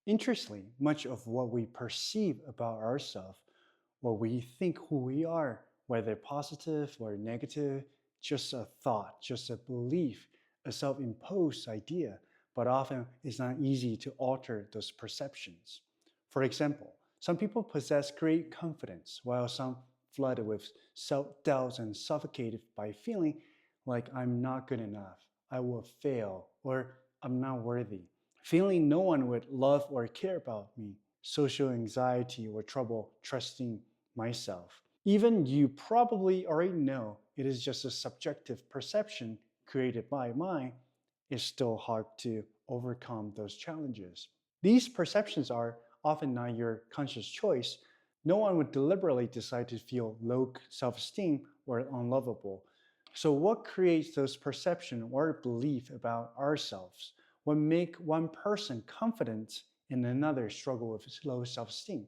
Interestingly, much of what we perceive about ourselves, what we think who we are, whether positive or negative, just a thought, just a belief, a self-imposed idea, but often it's not easy to alter those perceptions. For example, some people possess great confidence, while some flooded with self-doubts and suffocated by feeling like I'm not good enough, I will fail, or I'm not worthy. Feeling no one would love or care about me, social anxiety or trouble trusting myself. Even you probably already know it is just a subjective perception created by mind, it's still hard to overcome those challenges. These perceptions are often not your conscious choice. No one would deliberately decide to feel low self-esteem or unlovable. So what creates those perceptions or belief about ourselves? What make one person confident and another struggle with low self-esteem?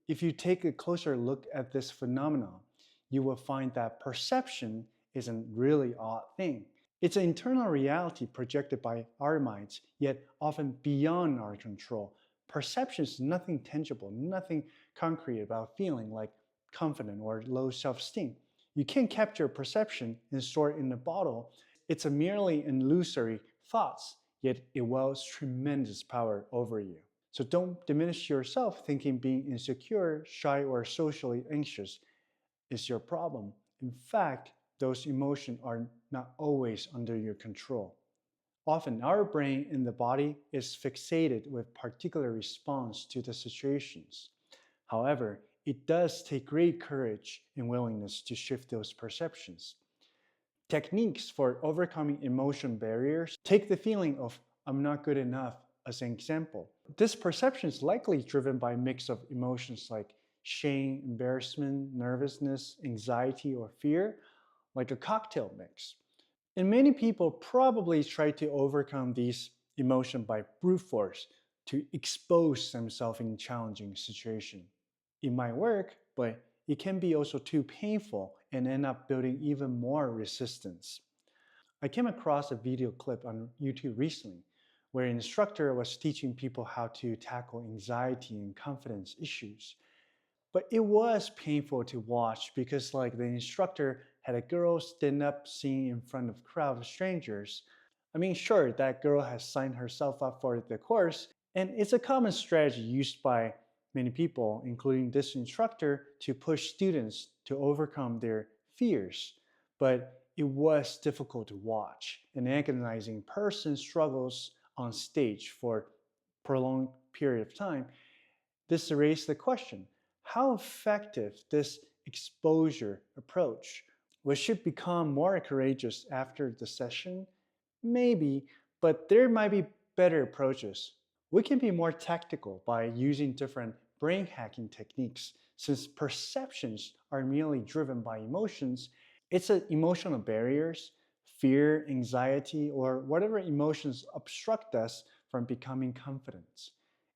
If you take a closer look at this phenomenon, you will find that perception is a really odd thing. It's an internal reality projected by our minds, yet often beyond our control. Perception is nothing tangible, nothing concrete about feeling like confident or low self-esteem. You can't capture perception and store it in a bottle. It's a merely illusory thoughts, yet it wields tremendous power over you. So don't diminish yourself thinking being insecure, shy, or socially anxious is your problem. In fact, those emotions are not always under your control. Often, our brain and the body is fixated with particular response to the situations. However, it does take great courage and willingness to shift those perceptions. Techniques for overcoming emotion barriers take the feeling of I'm not good enough as an example. This perception is likely driven by a mix of emotions like shame, embarrassment, nervousness, anxiety, or fear, like a cocktail mix. And many people probably try to overcome these emotions by brute force to expose themselves in challenging situations. It might work, but it can be also too painful and end up building even more resistance. I came across a video clip on YouTube recently where an instructor was teaching people how to tackle anxiety and confidence issues. But it was painful to watch because the instructor had a girl stand up singing in front of a crowd of strangers. I mean, sure, that girl has signed herself up for the course, and it's a common strategy used by many people, including this instructor, to push students to overcome their fears. But it was difficult to watch. An agonizing person struggles on stage for a prolonged period of time. This raised the question, how effective this exposure approach? We should become more courageous after the session? Maybe, but there might be better approaches. We can be more tactical by using different brain hacking techniques. Since perceptions are merely driven by emotions, it's emotional barriers, fear, anxiety, or whatever emotions obstruct us from becoming confident.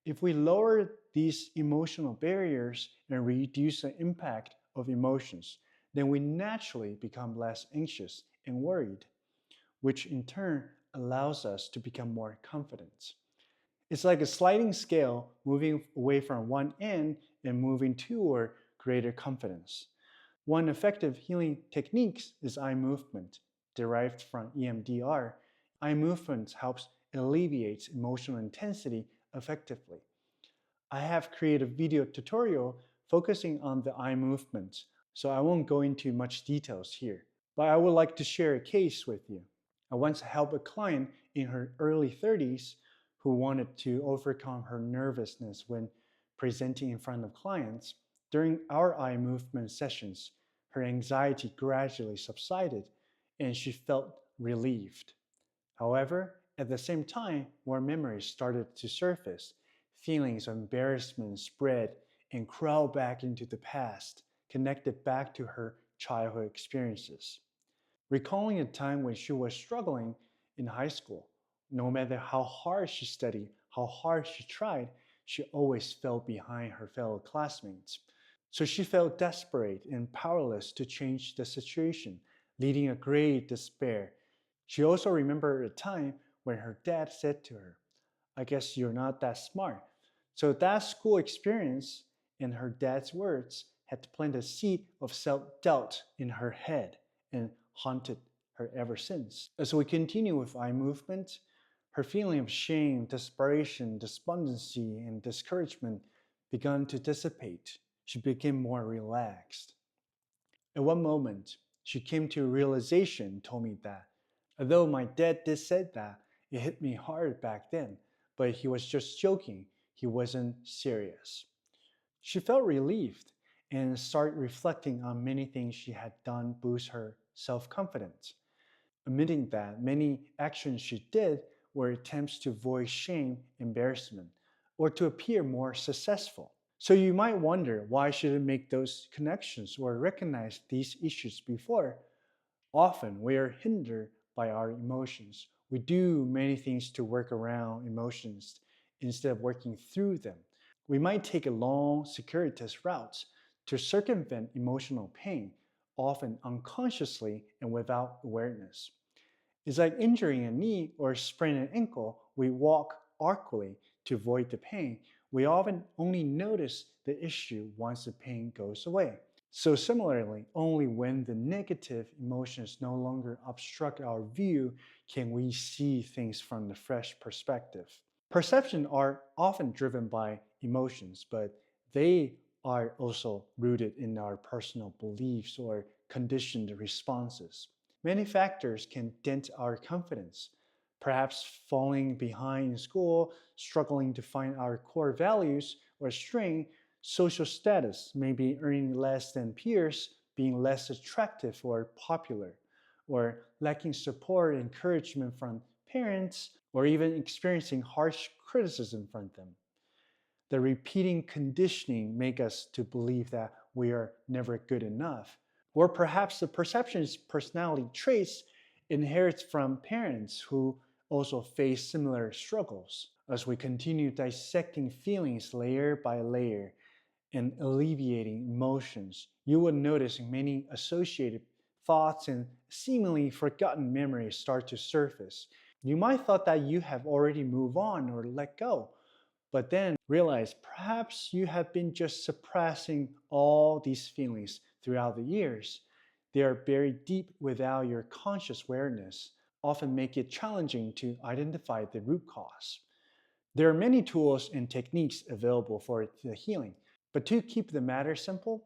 If we lower these emotional barriers and reduce the impact of emotions, then we naturally become less anxious and worried, which in turn allows us to become more confident. It's like a sliding scale, moving away from one end and moving toward greater confidence. One effective healing technique is eye movement, derived from EMDR. Eye movement helps alleviate emotional intensity effectively. I have created a video tutorial focusing on the eye movement, so I won't go into much details here. But I would like to share a case with you. I once helped a client in her early 30s who wanted to overcome her nervousness when presenting in front of clients. During our eye movement sessions, her anxiety gradually subsided and she felt relieved. However, at the same time, more memories started to surface. Feelings of embarrassment spread and crawled back into the past, connected back to her childhood experiences. Recalling a time when she was struggling in high school, no matter how hard she studied, how hard she tried, she always fell behind her fellow classmates. So she felt desperate and powerless to change the situation, leading a great despair. She also remembered a time when her dad said to her, I guess you're not that smart. So that school experience and her dad's words had planted a seed of self-doubt in her head and haunted her ever since. As we continue with eye movement, her feeling of shame, desperation, despondency, and discouragement began to dissipate. She became more relaxed. At one moment, she came to a realization and told me that, although my dad did say that, it hit me hard back then, but he was just joking. He wasn't serious. She felt relieved and started reflecting on many things she had done to boost her self-confidence, admitting that many actions she did were attempts to avoid shame, embarrassment, or to appear more successful. So you might wonder, why should I make those connections or recognize these issues before? Often we are hindered by our emotions. We do many things to work around emotions instead of working through them. We might take a long, circuitous route to circumvent emotional pain, often unconsciously and without awareness. It's like injuring a knee or spraining an ankle. We walk awkwardly to avoid the pain. We often only notice the issue once the pain goes away. So similarly, only when the negative emotions no longer obstruct our view can we see things from a fresh perspective. Perceptions are often driven by emotions, but they are also rooted in our personal beliefs or conditioned responses. Many factors can dent our confidence. Perhaps falling behind in school, struggling to find our core values, or strain social status, maybe earning less than peers, being less attractive or popular, or lacking support and encouragement from parents, or even experiencing harsh criticism from them. The repeating conditioning make us to believe that we are never good enough. Or perhaps the perceptions personality traits inherits from parents who also face similar struggles. As we continue dissecting feelings layer by layer and alleviating emotions, you will notice many associated thoughts and seemingly forgotten memories start to surface. You might thought that you have already moved on or let go, but then realize perhaps you have been just suppressing all these feelings throughout the years. They are buried deep without your conscious awareness, often make it challenging to identify the root cause. There are many tools and techniques available for the healing, but to keep the matter simple,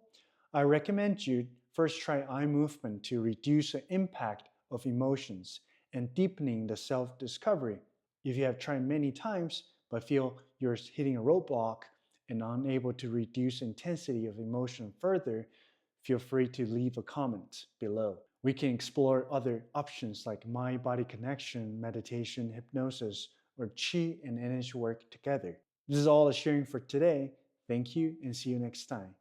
I recommend you first try eye movement to reduce the impact of emotions and deepening the self-discovery. If you have tried many times but feel you're hitting a roadblock and unable to reduce intensity of emotion further, feel free to leave a comment below. We can explore other options like mind-body connection, meditation, hypnosis, or chi and energy work together. This is all the sharing for today. Thank you and see you next time.